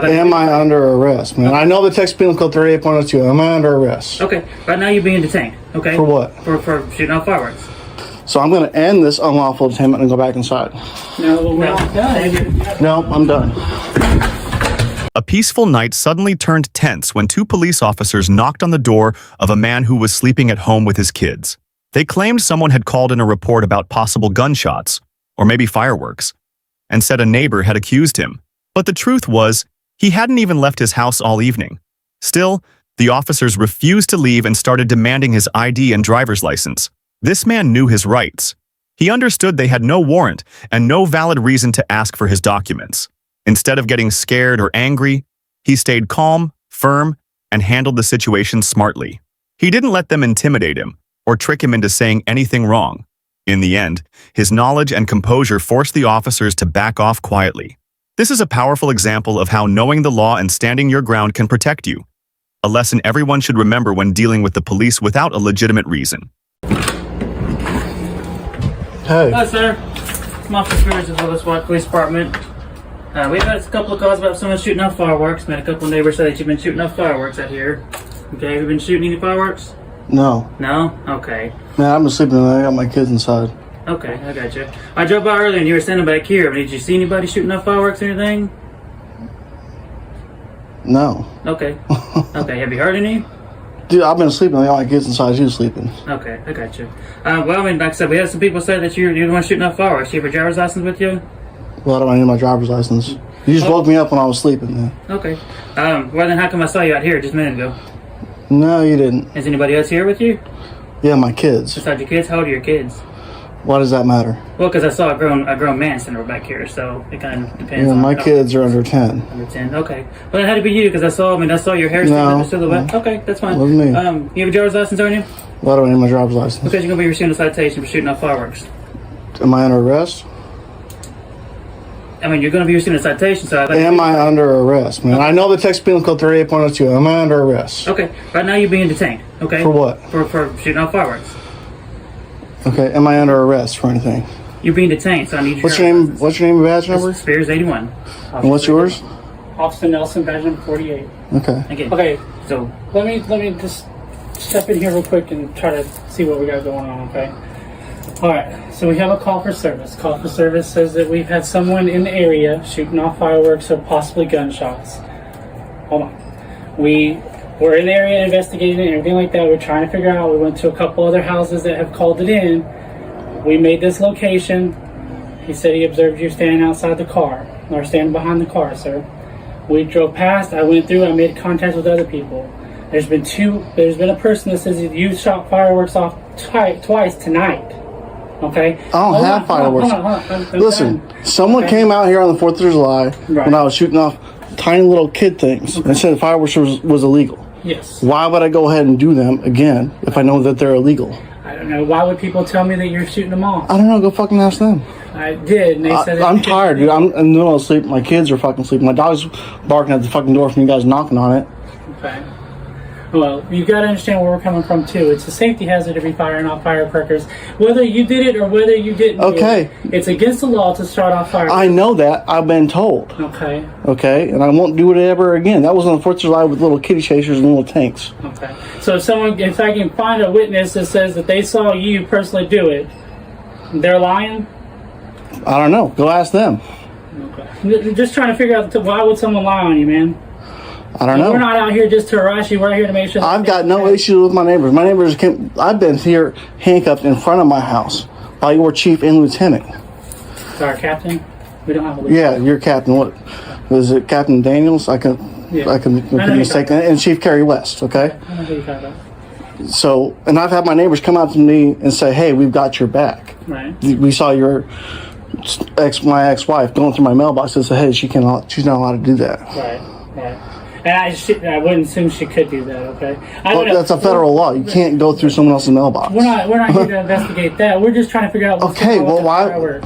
Am I under arrest, man? I know the Texas Penal Code 38.02. Am I under arrest? Okay. Right now you're being detained. Okay. For what? For shooting off fireworks. So I'm going to end this unlawful detainment and go back inside. No, we're not done. No, I'm done. A peaceful night suddenly turned tense when two police officers knocked on the door of a man who was sleeping at home with his kids. They claimed someone had called in a report about possible gunshots, or maybe fireworks, and said a neighbor had accused him. But the truth was, he hadn't even left his house all evening. Still, the officers refused to leave and started demanding his ID and driver's license. This man knew his rights. He understood they had no warrant and no valid reason to ask for his documents. Instead of getting scared or angry, he stayed calm, firm, and handled the situation smartly. He didn't let them intimidate him or trick him into saying anything wrong. In the end, his knowledge and composure forced the officers to back off quietly. This is a powerful example of how knowing the law and standing your ground can protect you. A lesson everyone should remember when dealing with the police without a legitimate reason. Hey. Hi, sir. I'm Officer Spears of the SWAT Police Department. We've had a couple of calls about someone shooting off fireworks. Met a couple of neighbors said that you've been shooting off fireworks out here. Okay, have you been shooting any fireworks? No. No? Okay. Man, I've been sleeping and I got my kids inside. Okay, I got you. I drove by earlier and you were standing back here. But did you see anybody shooting off fireworks or anything? No. Okay. Okay, have you heard any? Dude, I've been sleeping. I got my kids inside. You sleeping. Okay, I got you. Well, I mean, like I said, we had some people say that you're the one shooting off fireworks. Do you have a driver's license with you? Well, I don't need my driver's license. You just woke me up when I was sleeping, man. Okay. Well, then how come I saw you out here just a minute ago? No, you didn't. Is anybody else here with you? Yeah, my kids. Besides your kids? How old are your kids? Why does that matter? Well, because I saw a grown man standing back here, so it kind of depends. Yeah, on my kids are under 10. Under 10. Okay. Well, it had to be you because I saw your hair sticking No. up the silhouette. Okay, that's fine. Wasn't me. You have a driver's license on you? Why do I need my driver's license? Because you're gonna be receiving a citation for shooting off fireworks. Am I under arrest? I mean, you're gonna be receiving a citation, so Am I under arrest, man? I know the Texas Penal Code 38.02. Am I under arrest? Okay. Right now you're being detained. Okay. For what? For shooting off fireworks. Okay. Am I under arrest for anything? You're being detained, so I need your What's your driver's name? license. What's your name and badge number? Spears 81. And what's yours? Officer Nelson, badge number 48. Okay. Again. Okay, So let me just step in here real quick and try to see what we got going on, okay? Alright, so we have a call for service. Call for service says that we've had someone in the area shooting off fireworks or possibly gunshots. Hold on. We were in the area investigating it and everything like that. We're trying to figure out. We went to a couple other houses that have called it in. We made this location. He said he observed you standing outside the car, or standing behind the car, sir. We drove past. I went through. I made contact with other people. There's been a person that says you shot fireworks off twice tonight. Okay. I don't have fireworks. Hold on. I'm Listen, done. someone Okay. came out here on the 4th of July Right. when I was shooting off tiny little kid things and said fireworks was illegal. Yes. Why would I go ahead and do them again if I know that they're illegal? I don't know. Why would people tell me that you're shooting them off? I don't know. Go fucking ask them. I did, and they said that I'm you tired, dude. I'm in the middle of sleep. My kids are fucking sleeping. My dog's barking at the fucking door from you guys knocking on it. Okay. Well, you got to understand where we're coming from too. It's a safety hazard to be firing off firecrackers, whether you did it or whether you didn't. Okay. Do it. It's against the law to start off fireworks. I know that. I've been told. Okay. Okay, and I won't do it ever again. That was on the 4th of July with little kitty chasers and little tanks. Okay. So if I can find a witness that says that they saw you personally do it, they're lying. I don't know. Go ask them. Okay. Just trying to figure out why would someone lie on you, man? I don't know. We're not out here just to harass you. We're out here to make sure. I've got no issues with my neighbors. My neighbors came. I've been here handcuffed in front of my house by your chief and lieutenant. Sorry, Captain. We don't have a lieutenant. Yeah, your captain. What was it, Captain Daniels? I can be mistaken. And Chief Kerry West. Okay. I don't know who you're talking about. So, and I've had my neighbors come out to me and say, "Hey, we've got your back. Right. We saw my ex-wife going through my mailbox and said, hey, she's not allowed to do that." Right. And I wouldn't assume she could do that. Okay. That's a federal law. You can't go through someone else's mailbox. We're not here to investigate that. We're just trying to figure out. Okay. Well, why?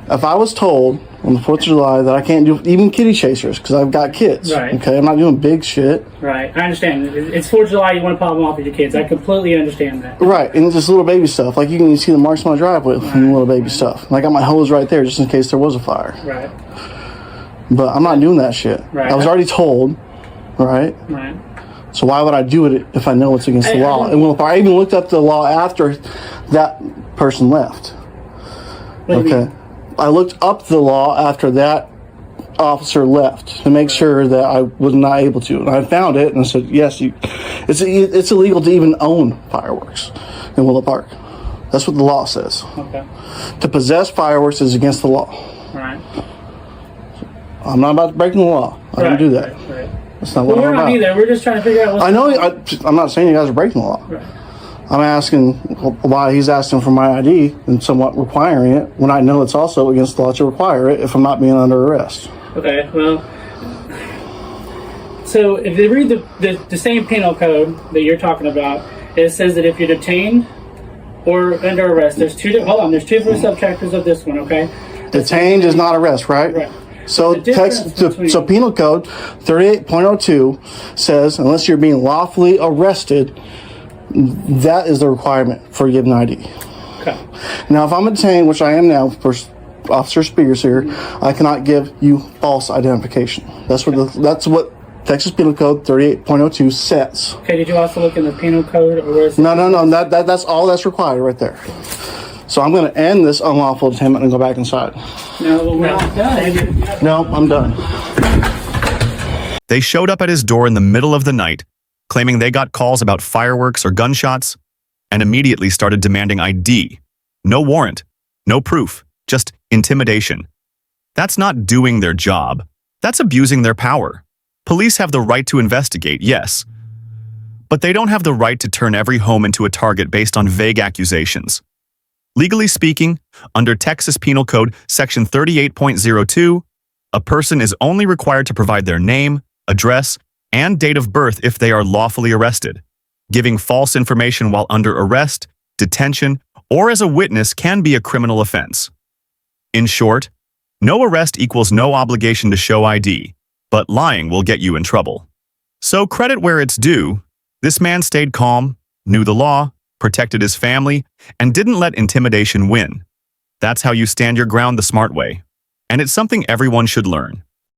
If I was told on the 4th of July that I can't do even kitty chasers because I've got kids. Right. Okay. I'm not doing big shit. Right. I understand. It's 4th of July. You want to pop them off with your kids. I completely understand that. Right. And just little baby stuff. Like you can see the marks on my driveway from little baby stuff. And I got my hose right there just in case there was a fire. Right. But I'm not doing that shit. Right. I was already told, right? Right. So why would I do it if I know it's against the law? And I even looked up the law after that person left. What do you Okay. mean? I looked up the law after that officer left to make sure that I was not able to. And I found it and I said, yes, it's illegal to even own fireworks in Willow Park. That's what the law says. Okay. To possess fireworks is against the law. Right. I'm not about breaking the law. I don't do that. Right. That's not Well, what we're I'm not about. either. We're just trying to figure out what's I know. I'm not saying you guys are breaking the law. Right. I'm asking why he's asking for my ID and somewhat requiring it when I know it's also against the law to require it if I'm not being under arrest. Okay, well, so if they read the same penal code that you're talking about, it says that if you're detained or under arrest, there's two different subchapters of this one, okay? Detained is not arrest, right? Right. So The difference between- so Penal Code 38.02 says unless you're being lawfully arrested, that is the requirement for getting ID. Okay. Now, if I'm detained, which I am now, for Officer Spears here, I cannot give you false identification. That's what Texas Penal Code 38.02 says. Okay, did you also look in the penal code or where it's No. That's all that's required right there. So I'm going to end this unlawful detainment and go back inside. No, well, we're not done. No, I'm done. They showed up at his door in the middle of the night, claiming they got calls about fireworks or gunshots, and immediately started demanding ID. No warrant, no proof, just intimidation. That's not doing their job. That's abusing their power. Police have the right to investigate, yes, but they don't have the right to turn every home into a target based on vague accusations. Legally speaking, under Texas Penal Code Section 38.02, a person is only required to provide their name, address, and date of birth if they are lawfully arrested. Giving false information while under arrest, detention, or as a witness can be a criminal offense. In short, no arrest equals no obligation to show ID, but lying will get you in trouble. So credit where it's due, this man stayed calm, knew the law, protected his family, and didn't let intimidation win. That's how you stand your ground the smart way. And it's something everyone should learn.